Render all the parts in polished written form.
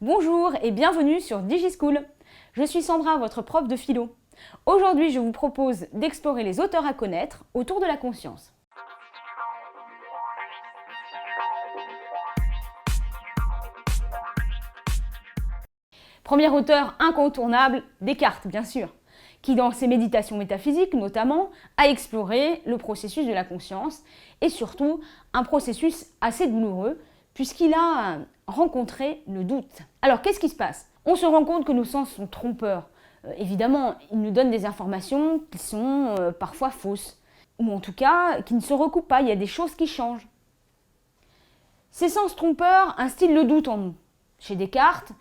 Bonjour et bienvenue sur DigiSchool. Je suis Sandra, votre prof de philo. Aujourd'hui, je vous propose d'explorer les auteurs à connaître autour de la conscience. Premier auteur incontournable, Descartes, bien sûr, qui dans ses méditations métaphysiques notamment a exploré le processus de la conscience et surtout un processus assez douloureux puisqu'il a rencontré le doute. Alors qu'est-ce qui se passe? On se rend compte que nos sens sont trompeurs. Évidemment, ils nous donnent des informations qui sont parfois fausses, ou en tout cas qui ne se recoupent pas, il y a des choses qui changent. Ces sens trompeurs instillent le doute en nous. Chez Descartes,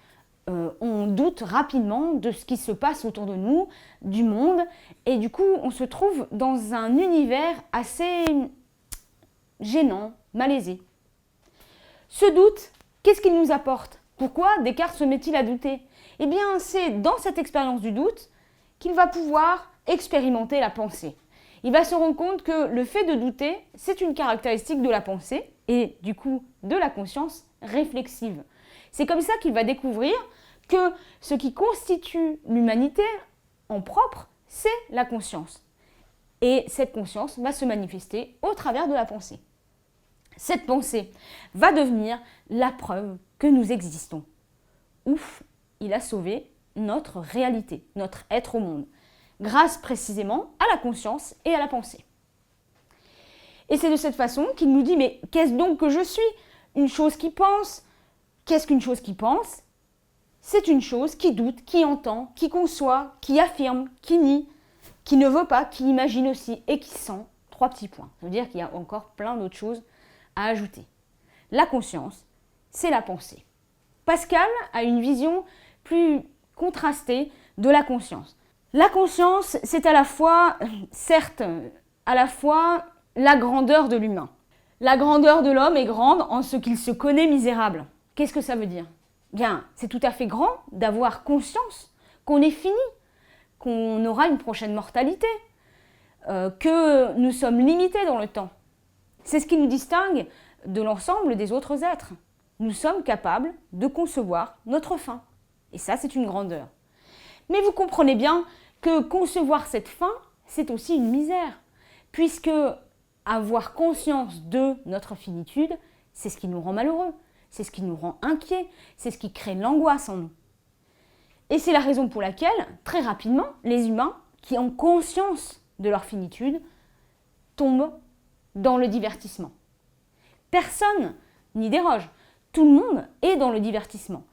on doute rapidement de ce qui se passe autour de nous, du monde, et du coup on se trouve dans un univers assez gênant, malaisé. Ce doute, qu'est-ce qu'il nous apporte? Pourquoi Descartes se met-il à douter? Eh bien, c'est dans cette expérience du doute qu'il va pouvoir expérimenter la pensée. Il va se rendre compte que le fait de douter, c'est une caractéristique de la pensée et du coup de la conscience réflexive. C'est comme ça qu'il va découvrir que ce qui constitue l'humanité en propre, c'est la conscience. Et cette conscience va se manifester au travers de la pensée. Cette pensée va devenir la preuve que nous existons. Ouf, il a sauvé notre réalité, notre être au monde, grâce précisément à la conscience et à la pensée. Et c'est de cette façon qu'il nous dit, mais qu'est-ce donc que je suis? Une chose qui pense. Qu'est-ce qu'une chose qui pense? C'est une chose qui doute, qui entend, qui conçoit, qui affirme, qui nie, qui ne veut pas, qui imagine aussi et qui sent. 3 petits points. Ça veut dire qu'il y a encore plein d'autres choses à ajouter. La conscience, c'est la pensée. Pascal a une vision plus contrastée de la conscience. La conscience, c'est à la fois, certes, à la fois la grandeur de l'humain. La grandeur de l'homme est grande en ce qu'il se connaît misérable. Qu'est-ce que ça veut dire? Bien, c'est tout à fait grand d'avoir conscience qu'on est fini, qu'on aura une prochaine mortalité, que nous sommes limités dans le temps. C'est ce qui nous distingue de l'ensemble des autres êtres. Nous sommes capables de concevoir notre fin. Et ça, c'est une grandeur. Mais vous comprenez bien que concevoir cette fin, c'est aussi une misère, puisque avoir conscience de notre finitude, c'est ce qui nous rend malheureux, c'est ce qui nous rend inquiets, c'est ce qui crée l'angoisse en nous. Et c'est la raison pour laquelle, très rapidement, les humains qui ont conscience de leur finitude tombent dans le divertissement. Personne n'y déroge. Tout le monde est dans le divertissement.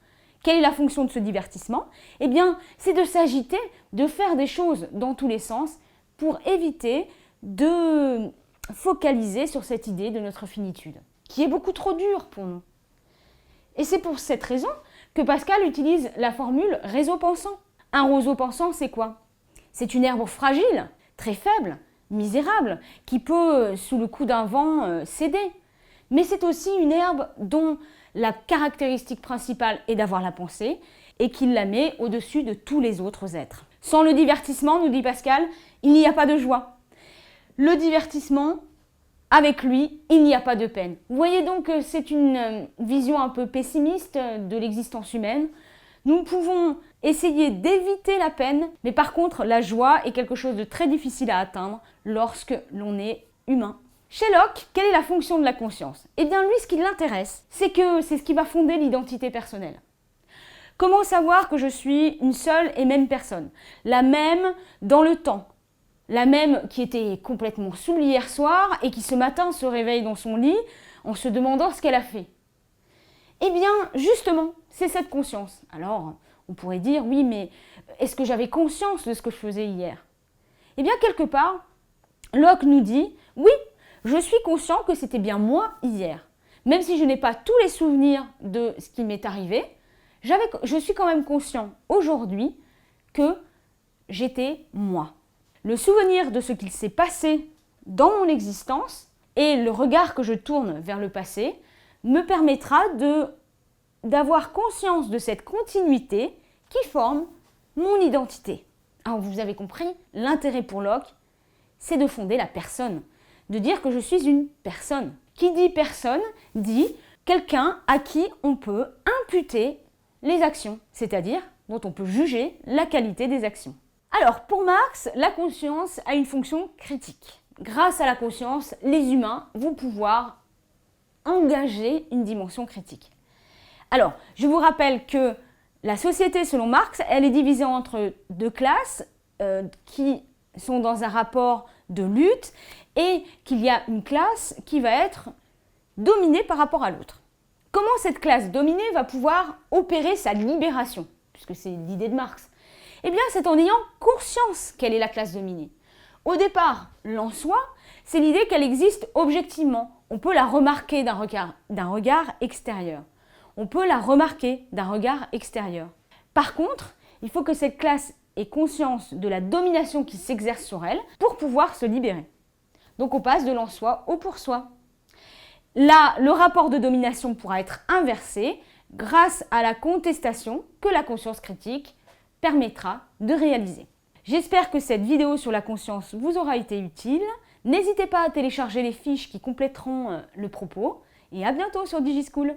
Quelle est la fonction de ce divertissement? Eh bien, c'est de s'agiter, de faire des choses dans tous les sens pour éviter de focaliser sur cette idée de notre finitude, qui est beaucoup trop dure pour nous. Et c'est pour cette raison que Pascal utilise la formule réseau pensant. Un réseau pensant, c'est quoi? C'est une herbe fragile, très faible, misérable, qui peut, sous le coup d'un vent, céder. Mais c'est aussi une herbe dont la caractéristique principale est d'avoir la pensée et qu'il la met au-dessus de tous les autres êtres. Sans le divertissement, nous dit Pascal, il n'y a pas de joie. Le divertissement, avec lui, il n'y a pas de peine. Vous voyez donc que c'est une vision un peu pessimiste de l'existence humaine. Nous pouvons essayer d'éviter la peine, mais par contre, la joie est quelque chose de très difficile à atteindre lorsque l'on est humain. Chez Locke, quelle est la fonction de la conscience? Eh bien, lui, ce qui l'intéresse, c'est ce qui va fonder l'identité personnelle. Comment savoir que je suis une seule et même personne? La même dans le temps. La même qui était complètement saoule hier soir et qui ce matin se réveille dans son lit en se demandant ce qu'elle a fait. Eh bien, justement, c'est cette conscience. Alors, on pourrait dire, oui, mais est-ce que j'avais conscience de ce que je faisais hier? Eh bien, quelque part, Locke nous dit, oui, je suis conscient que c'était bien moi hier. Même si je n'ai pas tous les souvenirs de ce qui m'est arrivé, je suis quand même conscient aujourd'hui que j'étais moi. Le souvenir de ce qu'il s'est passé dans mon existence et le regard que je tourne vers le passé me permettra d'avoir conscience de cette continuité qui forme mon identité. Alors vous avez compris, l'intérêt pour Locke, c'est de fonder la personne, de dire que je suis une personne. Qui dit personne dit quelqu'un à qui on peut imputer les actions, c'est-à-dire dont on peut juger la qualité des actions. Alors, pour Marx, la conscience a une fonction critique. Grâce à la conscience, les humains vont pouvoir engager une dimension critique. Alors, je vous rappelle que la société, selon Marx, elle est divisée entre deux classes qui sont dans un rapport de lutte et qu'il y a une classe qui va être dominée par rapport à l'autre. Comment cette classe dominée va pouvoir opérer sa libération, puisque c'est l'idée de Marx? Eh bien, c'est en ayant conscience qu'elle est la classe dominée. Au départ, l'en soi, c'est l'idée qu'elle existe objectivement. On peut la remarquer d'un regard extérieur. On peut la remarquer d'un regard extérieur. Par contre, il faut que cette classe ait conscience de la domination qui s'exerce sur elle pour pouvoir se libérer. Donc on passe de l'en soi au pour soi. Là, le rapport de domination pourra être inversé grâce à la contestation que la conscience critique permettra de réaliser. J'espère que cette vidéo sur la conscience vous aura été utile. N'hésitez pas à télécharger les fiches qui compléteront le propos et à bientôt sur DigiSchool.